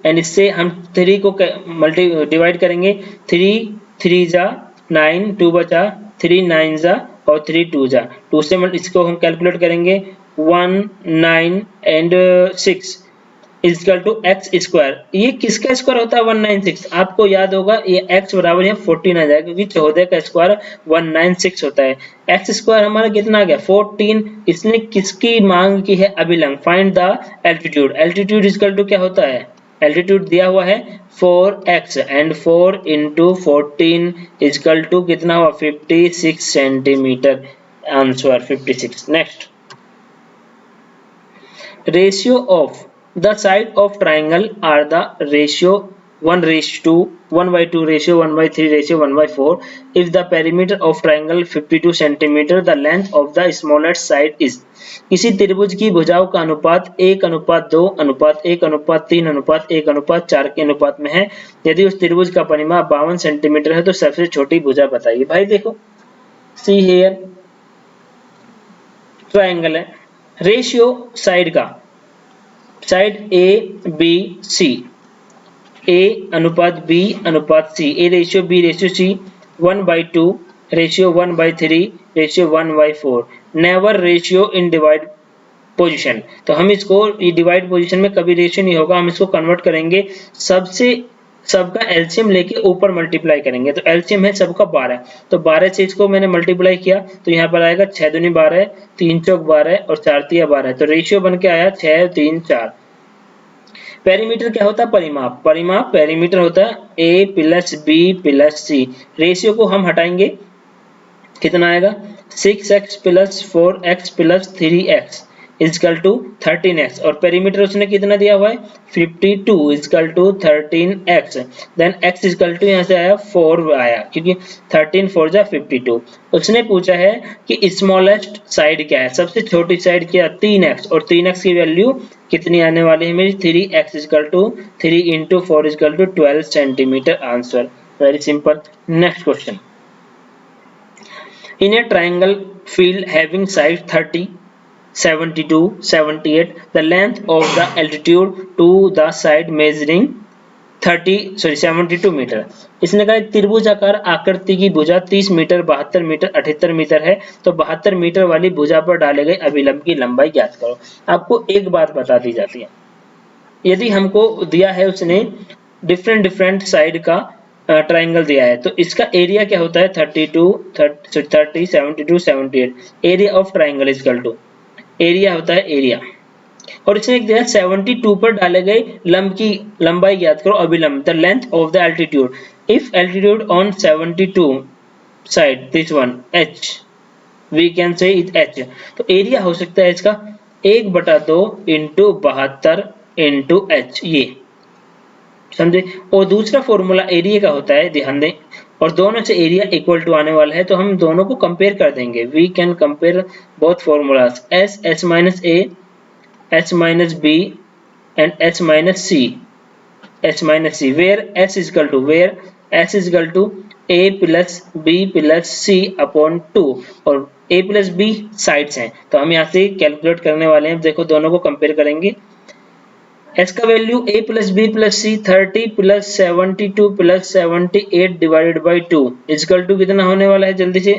एंड इससे हम 3 को डिवाइड करेंगे, 3 3 जा 9, 2 बचा, 3 9 जा और 3 2 जा, 2 से इसको हम कैलकुलेट करेंगे 1 9 and 6 is equal to X square. ये किसका स्क्वायर होता है 196, आपको याद होगा ये x बराबर यहाँ 14 आ जाएगा क्योंकि 14 का स्क्वायर 196 होता है। एक्स स्क्वायर हमारा कितना आ गया 14, इसने किसकी मांग की है अभिलंब, find the altitude, altitude is equal to क्या होता है, एल्टीट्यूड दिया हुआ है 4x and 4 into 14 is equal to कितना हुआ 56 centimetre, answer 56। Next, ratio of the side of triangle are the ratio 1:2, 1/2 ratio, 1/3 ratio, 1/4. If the perimeter of triangle 52 centimeter, the length of the smallest side is, किसी त्रिभुज की भुजाओं का अनुपात 1:2, 1:3, 1:4 के अनुपात में है। यदि उस त्रिभुज का परिमाप 52 सेंटीमीटर है तो सबसे छोटी भुजा बताइए। भाई देखो, सी हियर ट्रायंगल है, रेशियो साइड का, side A B C, A अनुपात बी अनुपात C, A ratio B ratio C, 1/2 ratio 1/3 ratio 1/4, never ratio in divide position. तो हम इसको डिवाइड पोजीशन में कभी रेशियो नहीं होगा, हम इसको कन्वर्ट करेंगे, सबका एलसीएम लेके ऊपर मल्टीप्लाई करेंगे। तो एलसीएम है सबका 12, तो 12 से इसको मैंने मल्टीप्लाई किया तो यहाँ पर आएगा 6 दूनी 12, 3 चौक 12 और 4 तिया 12, तो रेशियो बन के आया 6 3 4। पेरीमीटर क्या होता है परिमाप, पेरीमीटर होता है ए प्लस बी प्लस सी, रेशियो को हम हटाएंगे कितना आएगा 6x plus 4x plus 3x is equal to 13x, और पेरीमीटर उसने कितना दिया हुआ है 52 is equal to 13x, then x is equal to यहाँ से आया 4 आया क्योंकि 13 4 जा 52। उसने पूछा है कि स्मॉलेस्ट साइड क्या है, सबसे छोटी साइड क्या 3x, और 3x की वैल्यू कितनी आने वाली है मेरी 3x is equal to 3 into 4 is equal to 12 centimetre, answer very simple. Next question, In a triangle field having sides 30, 72, 78, the length of the altitude to the side measuring 72 metre. इसने कहा त्रिभुजाकार आकृति की भुजा 30 मीटर, 72 मीटर, 78 मीटर है, तो 72 metre वाली भुजा पर डाले गए अभिलंब की लंबाई ज्ञात करो। आपको एक बात बता दी जाती है, यदि हमको दिया है उसने डिफरेंट साइड का ट्राइंगल दिया है, तो इसका एरिया क्या होता है 30, 72, 78। Area of triangle equal to, area होता है एरिया, और इसने दिया 72 पर डाले गए लंब की लंबाई ज्ञात करो अभिलंब, the length of the altitude. If altitude on 72 side this one h, we can say it h। तो एरिया हो सकता है इसका 1/2 इंटू 72 इंटू h, ये समझे। और दूसरा फॉर्मूला एरिया का होता है, ध्यान दें, और दोनों से एरिया इक्वल टू आने वाला है, तो हम दोनों को कंपेयर कर देंगे। We can compare both formulas, h minus a, h minus b and h minus c, where h is equal to a plus b plus c upon 2, और a plus b साइड्स हैं, तो हम यहाँ से calculate करने वाले हैं। देखो दोनों को कंपेयर करेंगे, h का value a plus b plus c 30 plus 72 plus 78 divided by 2 equal to कितना होने वाला है, जल्दी से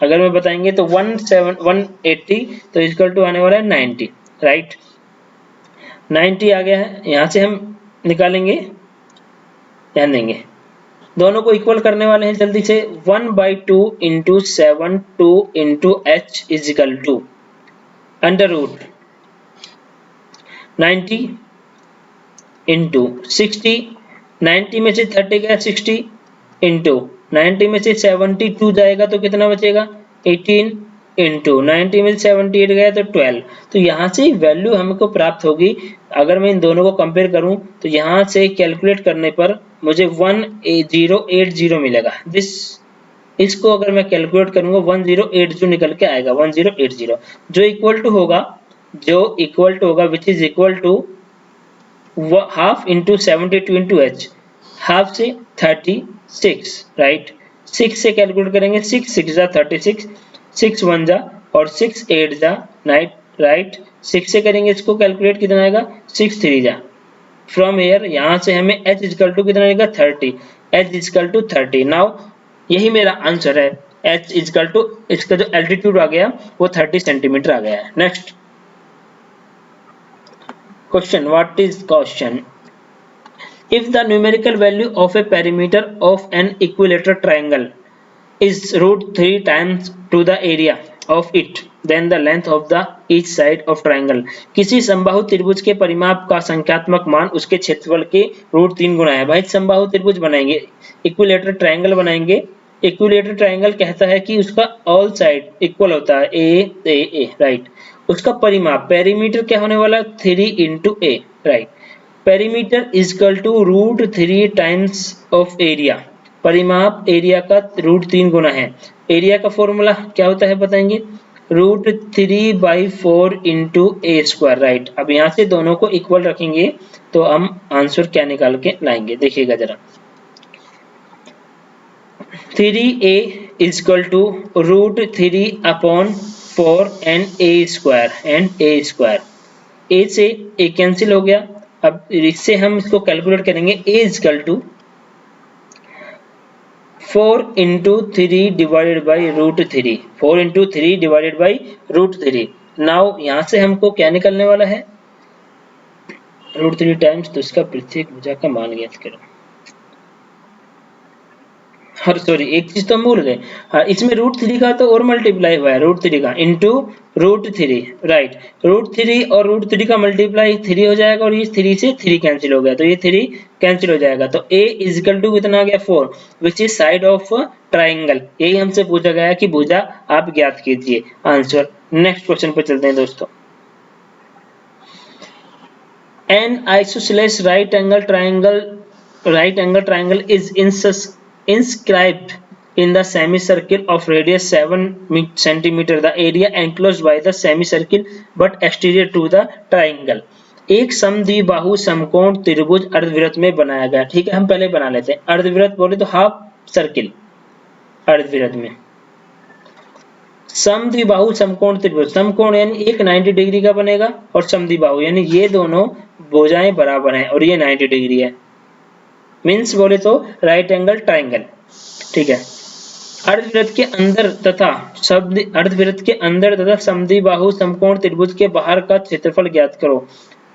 अगर मैं बताएंगे तो 180, तो इक्वल टू आने वाला है 90, राइट। 90 आ गया है, यहाँ से हम निकालेंगे, ध्यान देंगे, दोनों को इक्वल करने वाले हैं जल्दी से। 1/2 into 72 into h is equal to under root 90 into 60, 90 में से 30 गया 60, इंटू 90 में से 72 जाएगा तो कितना बचेगा 18, इंटू 90 में 78 गया तो 12। तो यहाँ से वैल्यू हमको प्राप्त होगी। अगर मैं इन दोनों को कंपेयर करूं तो यहाँ से कैलकुलेट करने पर मुझे 1080 मिलेगा। इसको अगर मैं कैलकुलेट करूंगा 1080 निकल के आएगा, 1080 जो इक्वल टू होगा which is equal to half into 72 into h, half से 36, राइट। 6 से कैलकुलेट करेंगे, 6 6 जा 36, 6 1 जा और 6 8 जा, राइट। 6 से करेंगे इसको कैलकुलेट, कितना आएगा 6 3 जा। फ्रॉम हेयर यहाँ से हमें h इक्वल टू कितना आएगा 30, h इक्वल टू 30। नाउ यही मेरा आंसर है, h इक्वल टू इसका जो एल्टीट्यूड आ गया वो 30 सेंटीमीटर आ गया है। Next question, what is question? If the numerical value of a perimeter of an equilateral triangle is √3 times to the area of it, then the length of the each side of triangle। किसी समबाहु त्रिभुज के परिमाप का संख्यात्मक मान उसके क्षेत्रफल के √3 गुना है। भाई समबाहु त्रिभुज बनाएंगे, इक्विलेटरल ट्रायंगल बनाएंगे। इक्विलेटरल ट्रायंगल कहता है कि उसका ऑल साइड इक्वल होता है ए, राइट। उसका परिमाप पेरीमीटर क्या होने वाला 3 into A, right. Perimeter equal to √3 times of area, परिमाप एरिया का √3 गुना है। एरिया का फॉर्मूला क्या होता है बताएंगे, √3/4 इंटू ए स्क्वायर, राइट। अब यहाँ से दोनों को इक्वल रखेंगे तो हम आंसर क्या निकाल के लाएंगे, देखिएगा जरा। 3a equal to √3/4 and A square, A से ए कैंसिल हो गया। अब इससे हम इसको कैलकुलेट करेंगे, a equal to 4 into 3 divided by √3, 4 into 3 divided by √3। Now यहाँ से हमको क्या निकलने वाला है √3 टाइम्स, तो इसका प्रत्येक भुजा का मान ज्ञात करो। सॉरी एक चीज तो हम भूल गए, हाँ इसमें √3 का तो और मल्टीप्लाई हुआ है, √3 का इंटू √3, राइट। √3 और √3 का मल्टीप्लाई 3 हो जाएगा, और ये 3 से 3 कैंसिल हो गया, तो ये 3 कैंसिल हो जाएगा। तो a इक्वल टू कितना आ गया 4, which is side of triangle. यही हमसे पूछा गया कि भुजा आप ज्ञात कीजिए आंसर। नेक्स्ट क्वेश्चन पे चलते हैं दोस्तों। N isosceles right angle triangle is inscribed in the semicircle of radius 7 centimeter, the area enclosed by the semicircle but exterior to the triangle। एक समद्विबाहु समकोण त्रिभुज अर्धवृत्त में बनाया गया। ठीक है, हम पहले बना लेते हैं। अर्धवृत्त बोले तो हाफ सर्किल, अर्धवृत्त में समद्विबाहु समकोण त्रिभुज, समकोण यानी एक 90 डिग्री का बनेगा और समद्विबाहु यानी ये दोनों भुजाएं बराबर हैं और ये 90 डिग्री है, मीन्स बोले तो राइट एंगल ट्राइंगल। ठीक है, अर्धवृत्त के अंदर तथा समद्विबाहु समकोण त्रिभुज के बाहर का क्षेत्रफल ज्ञात करो।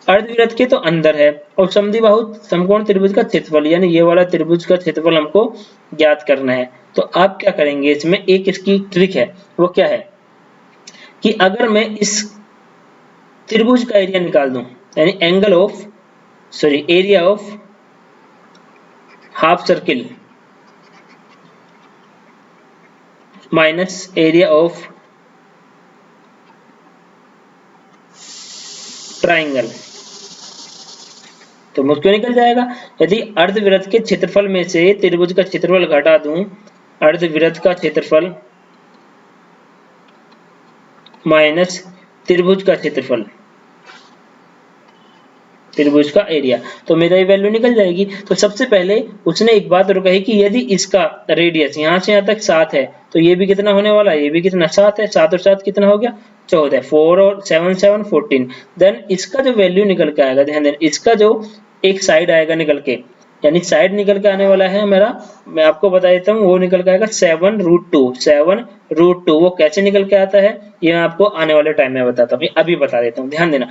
अर्धवृत्त के तो अंदर है और समद्विबाहु समकोण त्रिभुज का क्षेत्रफल यानी ये वाला त्रिभुज का क्षेत्रफल हमको ज्ञात करना है। तो आप क्या करेंगे, इसमें एक इसकी ट्रिक है, वो क्या है कि अगर मैं इस त्रिभुज का एरिया निकाल दूं यानी area of half circle minus area of triangle, तो मुझको निकल जाएगा। यदि अर्धवृत्त के क्षेत्रफल में से त्रिभुज का क्षेत्रफल घटा दूं, अर्धवृत्त का क्षेत्रफल माइनस त्रिभुज का क्षेत्रफल, त्रिभुज का एरिया, तो मेरा ये वैल्यू निकल जाएगी। तो सबसे पहले उसने एक बात और कही कि यदि इसका रेडियस यहाँ से यहाँ तक 7 है तो ये भी कितना होने वाला है, ये भी कितना 7 है, 7 और 7 कितना हो गया 14, 4 और 7 7 14। देन इसका जो वैल्यू निकल के आएगा, ध्यान देना, इसका जो एक साइड आएगा निकल के, यानी साइड निकल के आने वाला है मेरा, मैं आपको बता देता हूँ, वो निकल के आएगा 7√2, 7√2। वो कैसे निकल के आता है ये मैं आपको आने वाले टाइम में बताता हूँ, अभी बता देता हूँ। ध्यान देना,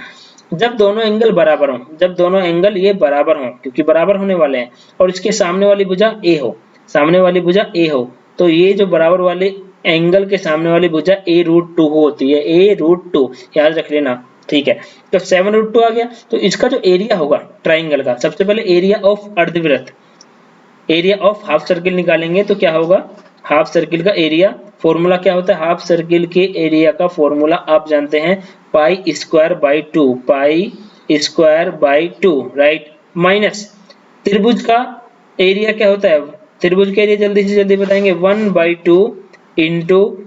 जब दोनों एंगल बराबर हों, जब दोनों एंगल ये बराबर हों, क्योंकि बराबर होने वाले हैं, और इसके सामने वाली भुजा ए हो, सामने वाली भुजा ए हो, तो ये जो बराबर वाले एंगल के सामने वाली भुजा a√2 होती है, a√2 याद रख लेना। ठीक है, तो 7√2 आ गया। तो इसका जो एरिया होगा ट्राइंगल का, सबसे पहले एरिया ऑफ अर्धवृत्त, एरिया ऑफ हाफ सर्किल निकालेंगे तो क्या होगा, हाफ सर्किल का एरिया, फॉर्मूला क्या होता है, हाफ सर्किल के एरिया का फॉर्मूला आप जानते हैं, pi square by 2, pi square by 2, right, minus त्रिभुज का एरिया क्या होता है, त्रिभुज का एरिया जल्दी से जल्दी बताएंगे, 1/2 इंटू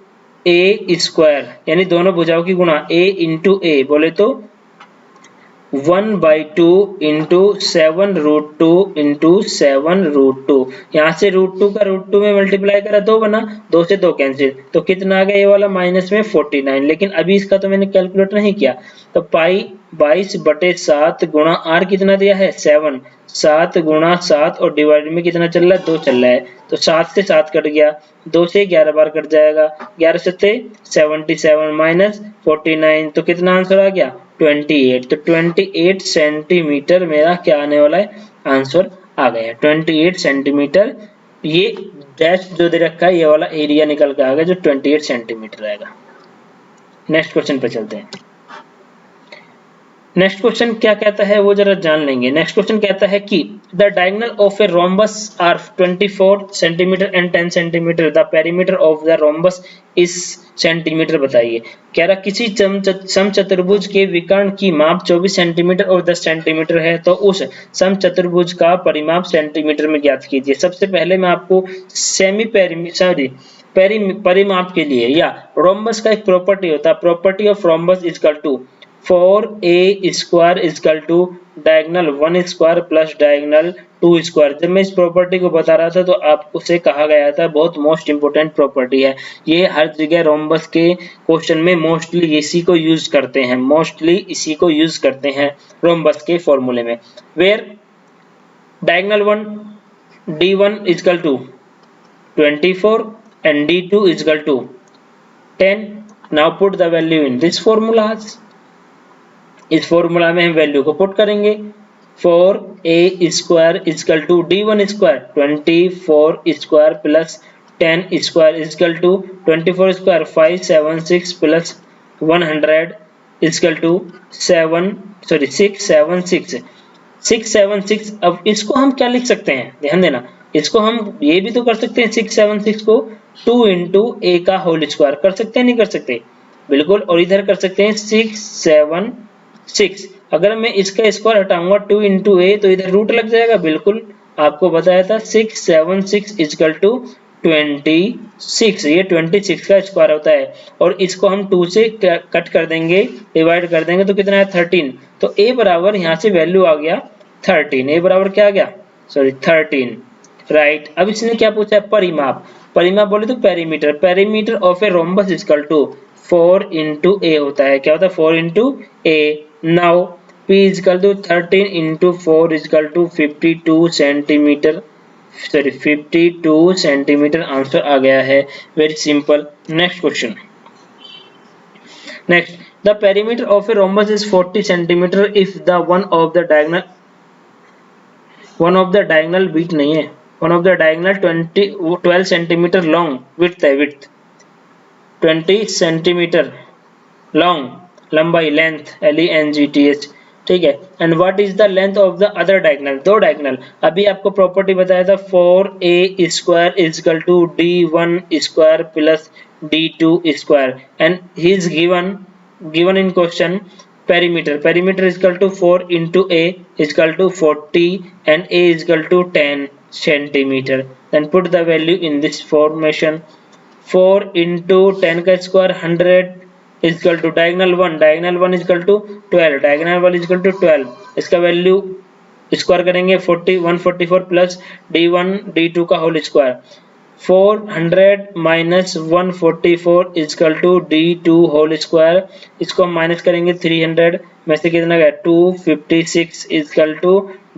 ए स्क्वायर, यानी दोनों भुजाओं की गुणा, a इंटू ए, बोले तो 1/2 इंटू 7√2 इंटू 7√2, यहाँ से √2 का √2 में मल्टीप्लाई करा, 2 बना, 2 से 2 कैंसिल, तो कितना आ गया ये वाला माइनस में 49। लेकिन अभी इसका तो मैंने कैलकुलेट नहीं किया, तो पाई 22/7 गुणा आर कितना दिया है 7, 7 गुणा 7 और डिवाइड में कितना चल रहा है 2 चल रहा है, तो 7 से 7 कट गया, 2 से 11 बार कट जाएगा, 11 से 77 माइनस 49, तो कितना आंसर आ गया 28। तो 28 सेंटीमीटर मेरा क्या आने वाला है, आंसर आ गया 28 सेंटीमीटर। ये डैश जो दे रखा है ये वाला एरिया निकल के आ गया जो 28 सेंटीमीटर आएगा। नेक्स्ट क्वेश्चन पे चलते हैं। नेक्स्ट क्वेश्चन क्या कहता है वो जरा जान लेंगे। नेक्स्ट क्वेश्चन कहता है कि the diagonal of a rhombus are 24 centimetre and 10 centimetre, the perimeter of the rhombus is centimetre बताइए। कह रहा किसी समचतुर्भुज के विकर्ण की माप 24 सेंटीमीटर और 10 सेंटीमीटर है, तो उस समचतुर्भुज का परिमाप सेंटीमीटर में ज्ञात कीजिए। सबसे पहले मैं आपको परिमाप के लिए या रोम्बस का एक प्रॉपर्टी होता है, property of rhombus equal to 4a square equal to diagonal 1 square plus diagonal 2 square. जब मैं इस प्रॉपर्टी को बता रहा था तो आपको से कहा गया था बहुत मोस्ट इंपोर्टेंट प्रॉपर्टी है, ये हर जगह रोम्बस के क्वेश्चन में मोस्टली इसी को यूज करते हैं, मोस्टली इसी को यूज करते हैं रोम्बस के फॉर्मूले में, where diagonal 1 d1 equal to 24 and d2 equal to 10। Now put the value in this formulas, इस फॉर्मूला में हम वैल्यू को पुट करेंगे, 4a square equal to d1 square 24 square plus 10 square equal to 24 square 576 plus 100 equal to 676। अब इसको हम क्या लिख सकते हैं, ध्यान देना, इसको हम ये भी तो कर सकते हैं 676 को 2 इंटू ए का होल स्क्वायर कर सकते हैं, नहीं कर सकते, बिल्कुल, और इधर कर सकते हैं 676। अगर मैं इसका स्क्वायर हटाऊंगा 2 इंटू ए तो इधर रूट लग जाएगा, बिल्कुल आपको बताया था 676 इक्वल टू 26, ये 26 का स्क्वायर होता है, और इसको हम 2 से कट कर देंगे, डिवाइड कर देंगे तो कितना है 13। तो a बराबर यहाँ से वैल्यू आ गया 13, a बराबर क्या आ गया, सॉरी 13। राइट। अब इसने क्या पूछा है, परिमाप। परिमाप बोले तो perimeter. Perimeter of a rhombus equal to 4 into a होता है। क्या होता है, 4 into a. Now P equal to 13 into 4 equal to 52 centimetre, sorry 52 centimetre answer आ गया है। Very simple. Next question. Next, the perimeter of a rhombus is 40 centimetre if the one of the diagonal बीट नहीं है, one of the diagonal 12 centimetre long, width है, width 20 centimetre long, लंबाई, length, LENGTH, ठीक है। And what is the length of the other diagonal, दो diagonal. अभी आपको प्रॉपर्टी बताया था 4a square equal to d1 square plus d2 square, and he is given in question perimeter. Perimeter is equal to 4 into a is equal to 40 and a is equal to 10 centimeter. Then put the value in this formation. 4 into 10 का square 100 is equal to diagonal 1 is equal to 12, diagonal 1 is equal to 12. इसका value square करेंगे 40 144 plus d1 d2 का whole square, 400 minus 144 is equal to d2 whole square. इसको हम minus करेंगे 300 में से कितना गया 256 इजकल टू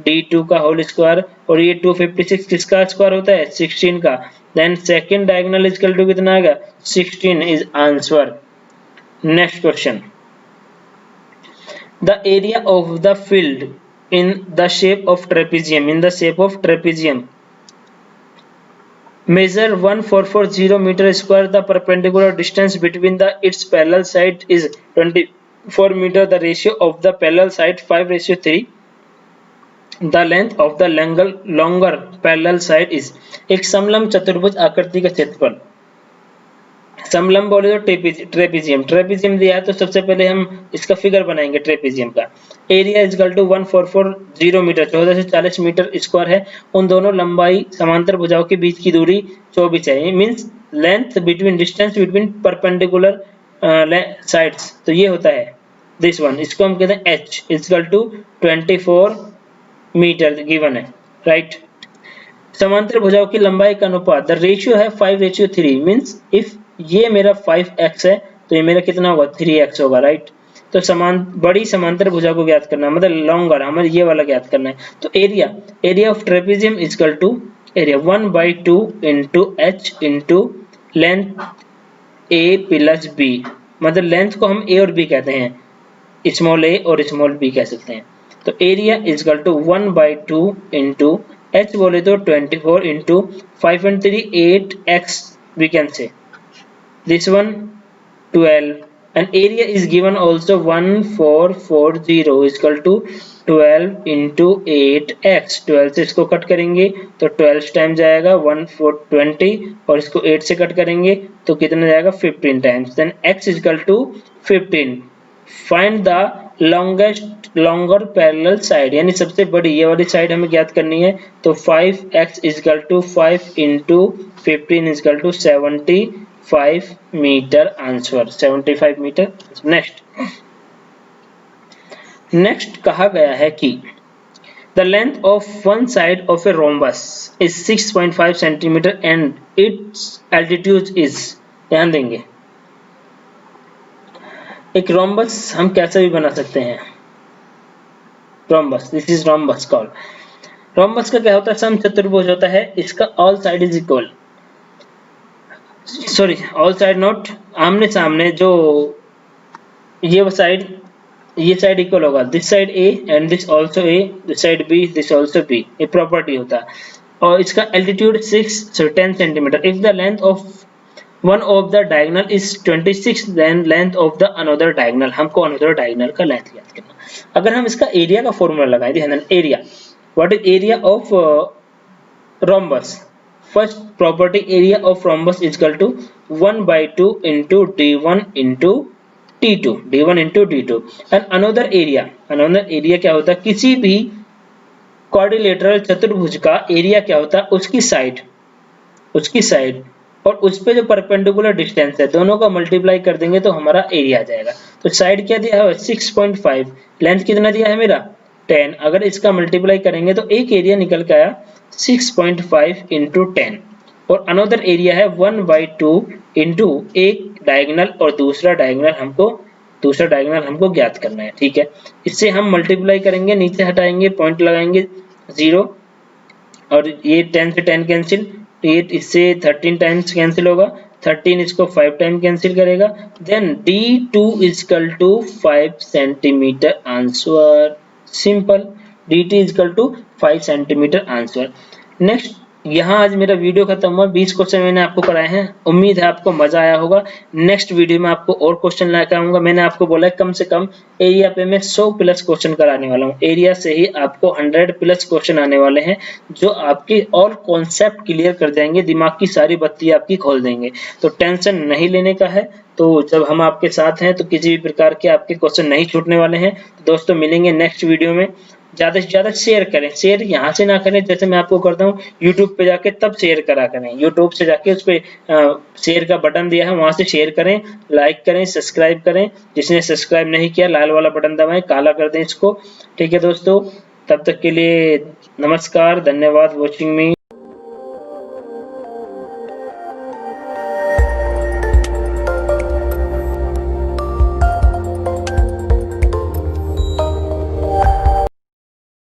d2 का होल स्क्वायर, और ये 256 किसका स्क्वायर होता है 16 का। Then second diagonal is equal to कितना आएगा 16 is answer. Next question, the area of the field in the shape of trapezium, measure 1440 meter square. The perpendicular distance between its parallel side is 24 meter. The ratio of the parallel side 5:3. The length of the longer parallel side is। एक समलंब चतुर्भुज आकृति का क्षेत्रफल, समलंब बोले तो trapezium दिया है, तो सबसे पहले हम इसका फिगर बनाएंगे ट्रेपेजियम का। Area is equal to 1440 metre, 14 से 40 मीटर स्क्वायर है। उन दोनों लंबाई समांतर भुजाओं के बीच की दूरी 24 है। Means length between, distance between perpendicular sides, तो ये होता है दिस वन, इसको हम कहते हैं h is equal to 24 metre given है, राइट। समांतर भुजाओं की लंबाई का अनुपात, द रेशियो है 5:3। मींस इफ ये मेरा 5x है तो ये मेरा कितना होगा 3x होगा, राइट। तो बड़ी समांतर भुजा को ज्ञात करना, मतलब लॉन्गर, हमें ये वाला ज्ञात करना है। तो area of trapezium is equal to area 1/2 into h into length a plus b, मतलब लेंथ को हम a और b कहते हैं, स्मॉल a और स्मॉल b कह सकते हैं। तो area is equal to 1/2 into h बोले तो 24 into 5 and 3 8x, we can say this one 12, and area is given also 1440 is equal to 12 into 8x। 12 से इसको कट करेंगे तो 12 टाइम जाएगा 1420, और इसको 8 से कट करेंगे तो कितना जाएगा 15 times. Then x is equal to 15। Find the longer parallel side, यानी सबसे बड़ी ये वाली साइड हमें ज्ञात करनी है। तो 5x is equal to 5 into 15 is equal to 75 metre answer, 75 metre. Next कहा गया है कि the length of one side of a rhombus is 6.5 centimetre and its altitude is, ध्यान देंगे। एक रोम्बस हम कैसे भी बना सकते हैं, rhombus, this is rhombus called. Rhombus का क्या होता है, समचतुर्भुज होता है, इसका all side is equal, sorry all side not, आमने सामने जो ये साइड इक्वल होगा, this side a and this also a, this side b, this also b, ये प्रॉपर्टी होता है। और इसका altitude 10 centimetre. If the length of one of the diagonal is 26, then length of the another diagonal, हमको another diagonal का length ज्ञात करना। अगर हम इसका एरिया का फॉर्मूला लगाएं, ध्यान area, what is area of rhombus. First property, area of rhombus is equal to 1/2 into d1 into d2, d1 into d2। And another area क्या होता है, किसी भी क्वाड्रिलेटरल चतुर्भुज का एरिया क्या होता है, उसकी साइड और उस पे जो परपेंडिकुलर डिस्टेंस है, दोनों का मल्टीप्लाई कर देंगे तो हमारा एरिया आ जाएगा। तो साइड क्या दिया है 6.5, लेंथ कितना दिया है मेरा 10, अगर इसका मल्टीप्लाई करेंगे तो एक एरिया निकल के आया 6.5 इंटू 10 और अनदर एरिया है 1/2 इंटू एक डायगोनल और दूसरा डायगोनल हमको ज्ञात करना है। ठीक है, इससे हम मल्टीप्लाई करेंगे, नीचे हटाएंगे, पॉइंट लगाएंगे 0 और ये 10 से 10 कैंसिल, तो ये इससे 13 टाइम्स कैंसिल होगा, 13 इसको 5 टाइम कैंसिल करेगा, then D2 is equal to 5 centimetre answer. Simple, D2 is equal to 5 centimetre answer. Next, यहाँ आज मेरा वीडियो खत्म हुआ, 20 क्वेश्चन मैंने आपको कराए हैं, उम्मीद है आपको मजा आया होगा। नेक्स्ट वीडियो में आपको और क्वेश्चन लेकर आऊंगा। मैंने आपको बोला है कम से कम एरिया पे मैं 100 प्लस क्वेश्चन कराने वाला हूँ, एरिया से ही आपको 100 प्लस क्वेश्चन आने वाले हैं जो आपके और कॉन्सेप्ट क्लियर कर जाएंगे, दिमाग की सारी बत्ती आपकी खोल देंगे। तो टेंशन नहीं लेने का है, तो जब हम आपके साथ हैं तो किसी भी प्रकार के आपके क्वेश्चन नहीं छूटने वाले हैं। तो दोस्तों मिलेंगे नेक्स्ट वीडियो में। ज्यादा से ज्यादा शेयर करें, शेयर यहाँ से ना करें जैसे मैं आपको करता हूँ यूट्यूब पे जाके, तब शेयर करा करें, यूट्यूब से जाके उस पे शेयर का बटन दिया है वहां से शेयर करें, लाइक करें, सब्सक्राइब करें, जिसने सब्सक्राइब नहीं किया लाल वाला बटन दबाएं, काला कर दें इसको। ठीक है दोस्तों, तब तक के लिए नमस्कार, धन्यवाद वॉचिंग मी।